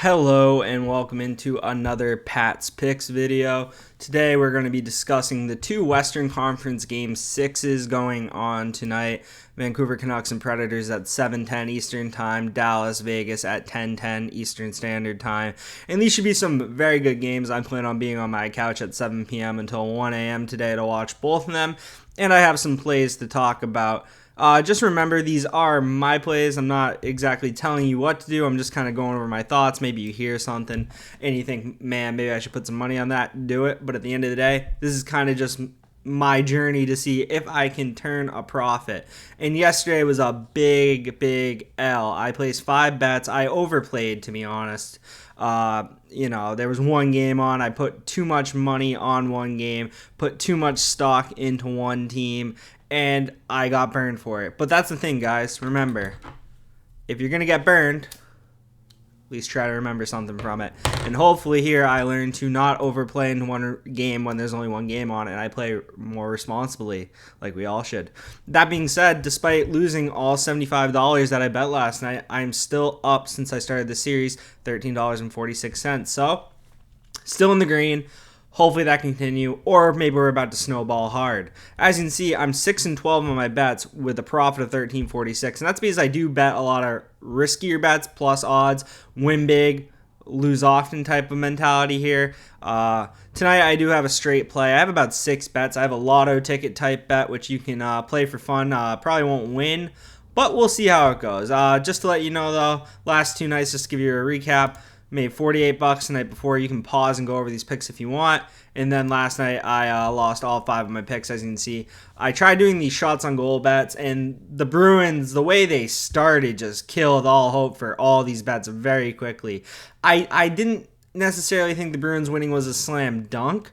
Hello and welcome into another Pat's Picks video. Today we're going to be discussing the two Western Conference Game 6's going on tonight. Vancouver Canucks and Predators at 7:10 Eastern Time, Dallas, Vegas at 10:10 Eastern Standard Time. And these should be some very good games. I plan on being on my couch at 7 p.m. until 1 a.m. today to watch both of them. And I have some plays to talk about. Just remember, these are my plays. I'm not exactly telling you what to do. I'm just kind of going over my thoughts. Maybe you hear something and you think, man, maybe I should put some money on that, do it. But at the end of the day, this is kind of just my journey to see if I can turn a profit. And yesterday was a big L. I placed 5 bets. I overplayed, to be honest. There was one game on. I put too much money on one game, put too much stock into one team, and I got burned for it. But that's the thing, guys. Remember, if you're going to get burned, at least try to remember something from it. And hopefully here I learned to not overplay in one game when there's only one game on, and I play more responsibly, like we all should. That being said, despite losing all $75 that I bet last night, I'm still up since I started the series, $13.46. So, still in the green. Hopefully that can continue, or maybe we're about to snowball hard. As you can see, I'm 6-12 on my bets with a profit of $13.46, and that's because I do bet a lot of riskier bets, plus odds, win big, lose often type of mentality here. Tonight I do have a straight play. I have about 6 bets. I have a lotto ticket type bet, which you can play for fun. Probably won't win, but we'll see how it goes. Just to let you know, though, last 2 nights, just to give you a recap, made $48 the night before. You can pause and go over these picks if you want. And then last night, I lost all 5 of my picks, as you can see. I tried doing these shots on goal bets, and the Bruins, the way they started, just killed all hope for all these bets very quickly. I didn't necessarily think the Bruins winning was a slam dunk.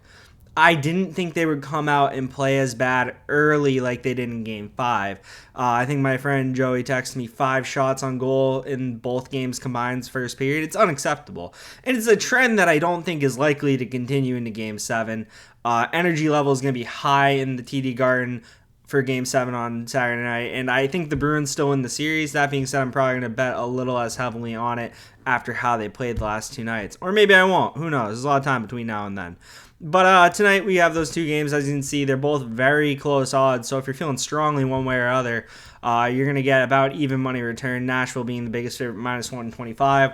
I didn't think they would come out and play as bad early like they did in Game 5. I think my friend Joey texted me 5 shots on goal in both games combined first period. It's unacceptable. And it's a trend that I don't think is likely to continue into Game 7. Energy level is going to be high in the TD Garden for Game 7 on Saturday night, and I think the Bruins still win the series. That being said, I'm probably going to bet a little less heavily on it after how they played the last 2 nights. Or maybe I won't. Who knows? There's a lot of time between now and then. But tonight we have those 2 games. As you can see, they're both very close odds. So if you're feeling strongly one way or other, you're going to get about even money return. Nashville being the biggest favorite, -125.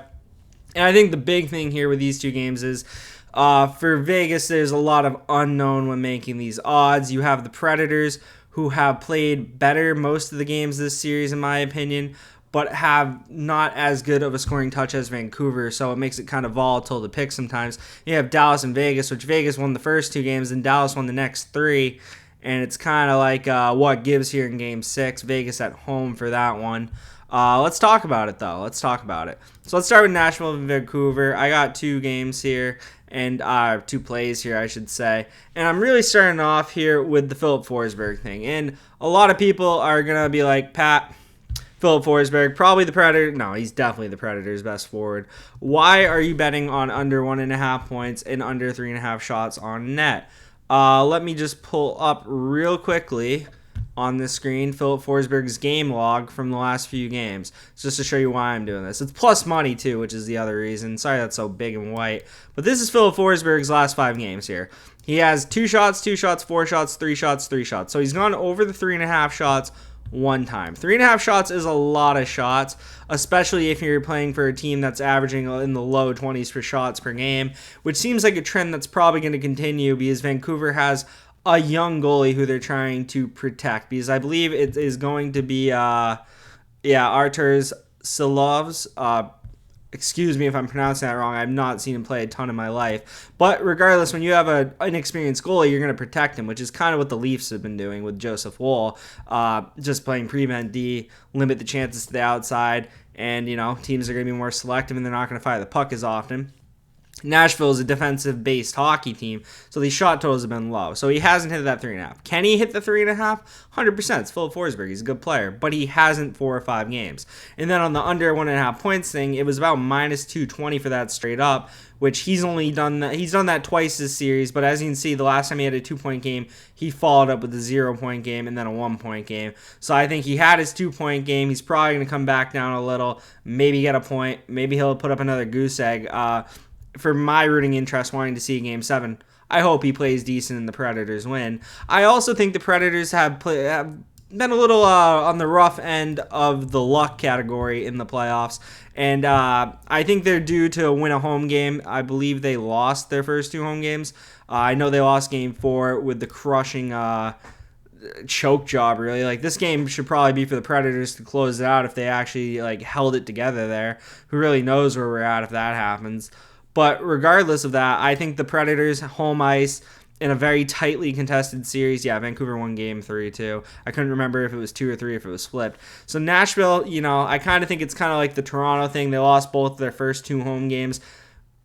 And I think the big thing here with these 2 games is for Vegas, there's a lot of unknown when making these odds. You have the Predators, who have played better most of the games this series, in my opinion, but have not as good of a scoring touch as Vancouver, so it makes it kind of volatile to pick sometimes. You have Dallas and Vegas, which Vegas won the first 2 games, and Dallas won the next 3, and it's kind of like what gives here in Game 6. Vegas at home for that one. Let's talk about it, though. Let's talk about it. So let's start with Nashville and Vancouver. I got 2 games here, and 2 plays here, I should say. And I'm really starting off here with the Philip Forsberg thing. And a lot of people are going to be like, Pat, Philip Forsberg, probably the Predator. No, he's definitely the Predator's best forward. Why are you betting on under 1.5 points and under 3.5 shots on net? Let me just pull up real quickly on the screen Philip Forsberg's game log from the last few games, just to show you why I'm doing this. It's plus money, too, which is the other reason. Sorry that's so big and white. But this is Philip Forsberg's last 5 games here. He has 2 shots, 2 shots, 4 shots, 3 shots, 3 shots. So he's gone over the 3.5 shots 1 time. 3.5 shots is a lot of shots, especially if you're playing for a team that's averaging in the low 20s for shots per game, which seems like a trend that's probably going to continue because Vancouver has a young goalie who they're trying to protect, because I believe it is going to be Arturs Silovs. Excuse me if I'm pronouncing that wrong. I've not seen him play a ton in my life. But regardless, when you have an inexperienced goalie, you're going to protect him, which is kind of what the Leafs have been doing with Joseph Woll. Just playing prevent D, limit the chances to the outside, and, teams are going to be more selective and they're not going to fire the puck as often. Nashville is a defensive-based hockey team, so these shot totals have been low. So he hasn't hit that 3.5. Can he hit the 3.5? 100%. It's Philip Forsberg. He's a good player, but he hasn't 4 or 5 games. And then on the under 1.5 points thing, it was about minus 220 for that straight up, which he's only done that. He's done that twice this series, but as you can see, the last time he had a 2-point game, he followed up with a 0-point game and then a 1-point game. So I think he had his 2-point game. He's probably going to come back down a little, maybe get a point, maybe he'll put up another goose egg. For my rooting interest, wanting to see Game 7, I hope he plays decent and the Predators win. I also think the Predators have been a little on the rough end of the luck category in the playoffs, and I think they're due to win a home game. I believe they lost their first 2 home games. I know they lost Game 4 with the crushing choke job, really. Like, this game should probably be for the Predators to close it out if they actually held it together there. Who really knows where we're at if that happens. But regardless of that, I think the Predators, home ice, in a very tightly contested series. Yeah, Vancouver won Game 3 too. I couldn't remember if it was 2 or 3, if it was flipped. So Nashville, I kind of think it's kind of like the Toronto thing. They lost both their first 2 home games.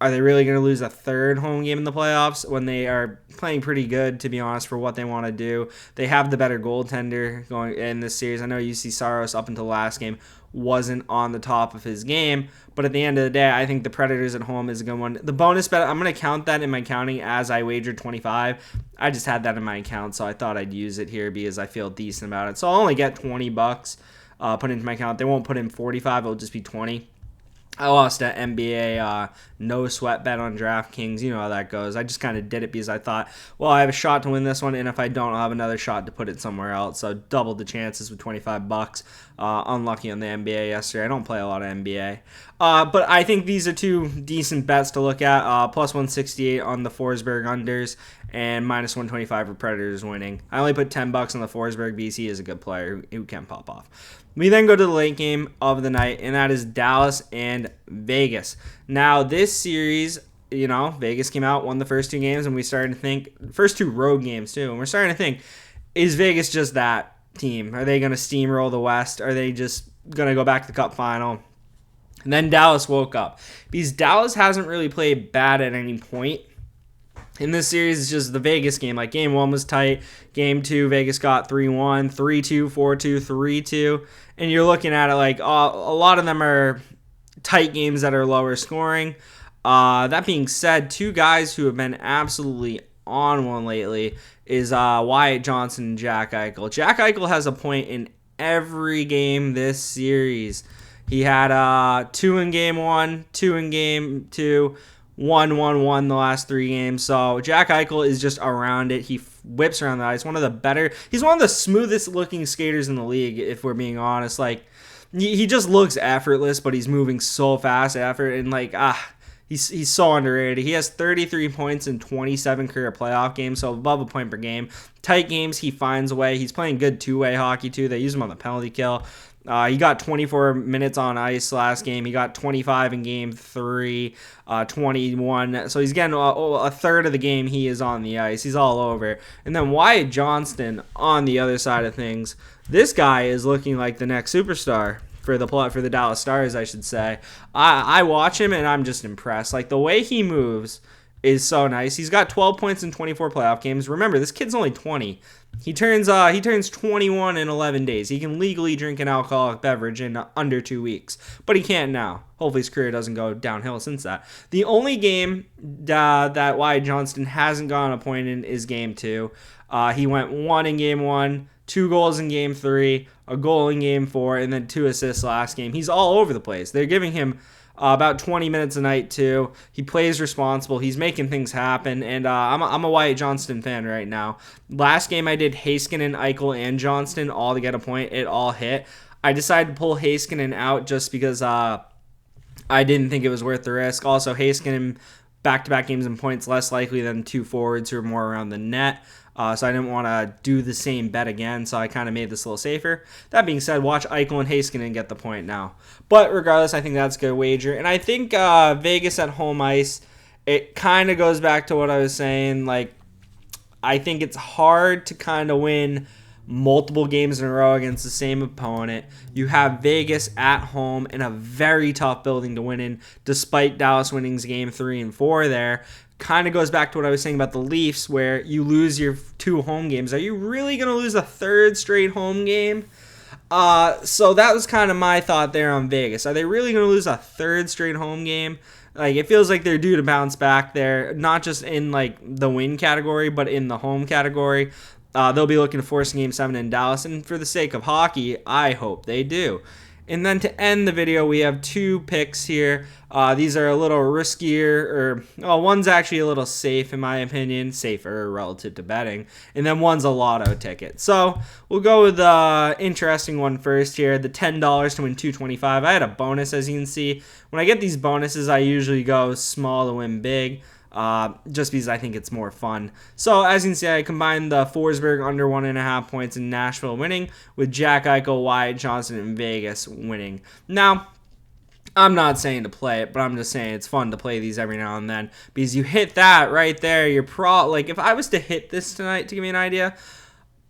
Are they really going to lose a third home game in the playoffs when they are playing pretty good, to be honest, for what they want to do? They have the better goaltender going in this series. I know UC Saros up until the last game wasn't on the top of his game, but at the end of the day, I think the Predators at home is a good one. The bonus bet, I'm going to count that in my counting as I wagered 25. I just had that in my account, so I thought I'd use it here because I feel decent about it. So I'll only get $20 put into my account. They won't put in 45. It'll just be 20. I lost that NBA no sweat bet on DraftKings. You know how that goes. I just kind of did it because I thought, well, I have a shot to win this one, and if I don't, I'll have another shot to put it somewhere else. So doubled the chances with $25. Unlucky on the NBA yesterday. I don't play a lot of NBA. But I think these are 2 decent bets to look at. Plus 168 on the Forsberg unders and minus 125 for Predators winning. I only put $10 on the Forsberg because he is a good player who can pop off. We then go to the late game of the night, and that is Dallas and Vegas. Now, this series, Vegas came out, won the first 2 games, and we started to think, first 2 road games too, and we're starting to think, is Vegas just that team? Are they going to steamroll the West? Are they just going to go back to the Cup final? And then Dallas woke up. Because Dallas hasn't really played bad at any point. In this series, it's just the Vegas game. Like, Game 1 was tight. Game 2, Vegas got 3-1, 3-2, 4-2, 3-2. And you're looking at it like a lot of them are tight games that are lower scoring. That being said, 2 guys who have been absolutely on one lately is Wyatt Johnson and Jack Eichel. Jack Eichel has a point in every game this series. He had 2 in Game 1, 2 in Game 2, 1-1-1 the last 3 games. So Jack Eichel is just around it. He whips around the ice. He's one of the smoothest looking skaters in the league, if we're being honest. Like, he just looks effortless, but he's moving so fast he's so underrated. He has 33 points in 27 career playoff games, so above a point per game. Tight games, he finds a way. He's playing good 2-way hockey too. They use him on the penalty kill. He got 24 minutes on ice last game. He got 25 in Game 3, 21. So he's getting a third of the game he is on the ice. He's all over. And then Wyatt Johnston on the other side of things. This guy is looking like the next superstar for the Dallas Stars, I should say. I watch him and I'm just impressed. Like, the way he moves is so nice. He's got 12 points in 24 playoff games. Remember, this kid's only 20. He turns 21 in 11 days. He can legally drink an alcoholic beverage in under 2 weeks, but he can't now. Hopefully his career doesn't go downhill since that. The only game that Wyatt Johnston hasn't gone a point in is Game 2. He went 1 in Game 1, 2 goals in Game 3, a goal in Game 4, and then 2 assists last game. He's all over the place. They're giving him about 20 minutes a night too. He plays responsible. He's making things happen, and I'm a Wyatt Johnston fan right now. Last game I did Heiskanen, Eichel, and Johnston all to get a point. It all hit. I decided to pull Heiskanen out just because I didn't think it was worth the risk. Also, Heiskanen back-to-back games and points less likely than 2 forwards who are more around the net. So I didn't want to do the same bet again, so I kind of made this a little safer. That being said, watch Eichel and Heiskanen get the point now. But regardless, I think that's a good wager. And I think Vegas at home ice, it kind of goes back to what I was saying. Like, I think it's hard to kind of win multiple games in a row against the same opponent. You have Vegas at home in a very tough building to win in, despite Dallas winning game 3 and 4 there. Kind of goes back to what I was saying about the Leafs, where you lose your 2 home games. Are you really going to lose a 3rd straight home game? So that was kind of my thought there on Vegas. Are they really going to lose a 3rd straight home game? Like, it feels like they're due to bounce back there, not just in like the win category, but in the home category. They'll be looking to force game 7 in Dallas, and for the sake of hockey, I hope they do. And then to end the video, we have 2 picks here. These are a little riskier, one's actually a little safe in my opinion, safer relative to betting, and then one's a lotto ticket. So we'll go with the interesting one first here, the $10 to win $225. I had a bonus, as you can see. When I get these bonuses, I usually go small to win big. Just because I think it's more fun. So as you can see, I combined the Forsberg under 1.5 points in Nashville winning with Jack Eichel, Wyatt Johnson, and Vegas winning. Now, I'm not saying to play it, but I'm just saying it's fun to play these every now and then, because you hit that right there, you're like, if I was to hit this tonight, to give me an idea,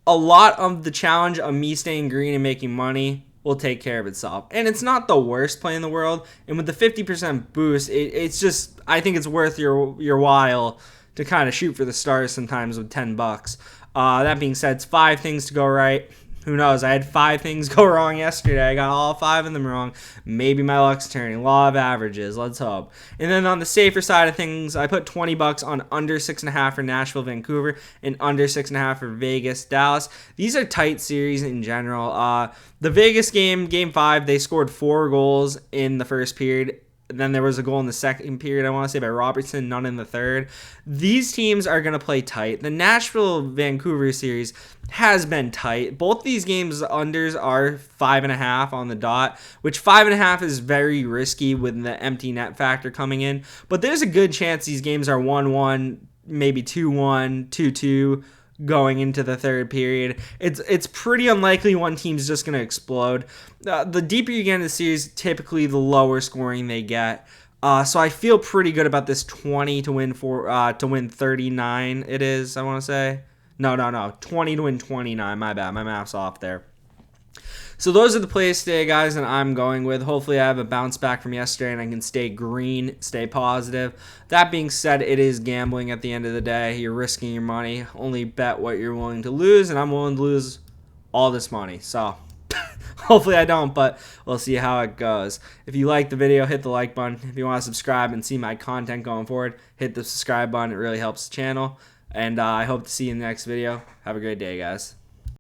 a lot of the challenge of me staying green and making money will take care of itself. And it's not the worst play in the world. And with the 50% boost, it's just, I think it's worth your while to kind of shoot for the stars sometimes with $10. That being said, it's 5 things to go right. Who knows? I had 5 things go wrong yesterday. I got all 5 of them wrong. Maybe my luck's turning. Law of averages. Let's hope. And then on the safer side of things, I put $20 on under 6.5 for Nashville, Vancouver, and under 6.5 for Vegas, Dallas. These are tight series in general. The Vegas game 5, they scored 4 goals in the first period. Then there was a goal in the second period, I want to say, by Robertson, none in the third. These teams are going to play tight. The Nashville-Vancouver series has been tight. Both these games' unders are 5.5 on the dot, which 5.5 is very risky with the empty net factor coming in. But there's a good chance these games are 1-1, maybe 2-1, 2-2, going into the third period. It's pretty unlikely one team's just going to explode. The deeper you get in the series, typically the lower scoring they get. So I feel pretty good about this 20 to win 39. It is, I want to say. No. 20 to win 29. My bad. My math's off there. So those are the plays today, guys, and I'm going with. Hopefully I have a bounce back from yesterday and I can stay green, stay positive. That being said, it is gambling at the end of the day. You're risking your money. Only bet what you're willing to lose, and I'm willing to lose all this money. So hopefully I don't, but we'll see how it goes. If you like the video, hit the like button. If you want to subscribe and see my content going forward, hit the subscribe button. It really helps the channel. And I hope to see you in the next video. Have a great day, guys.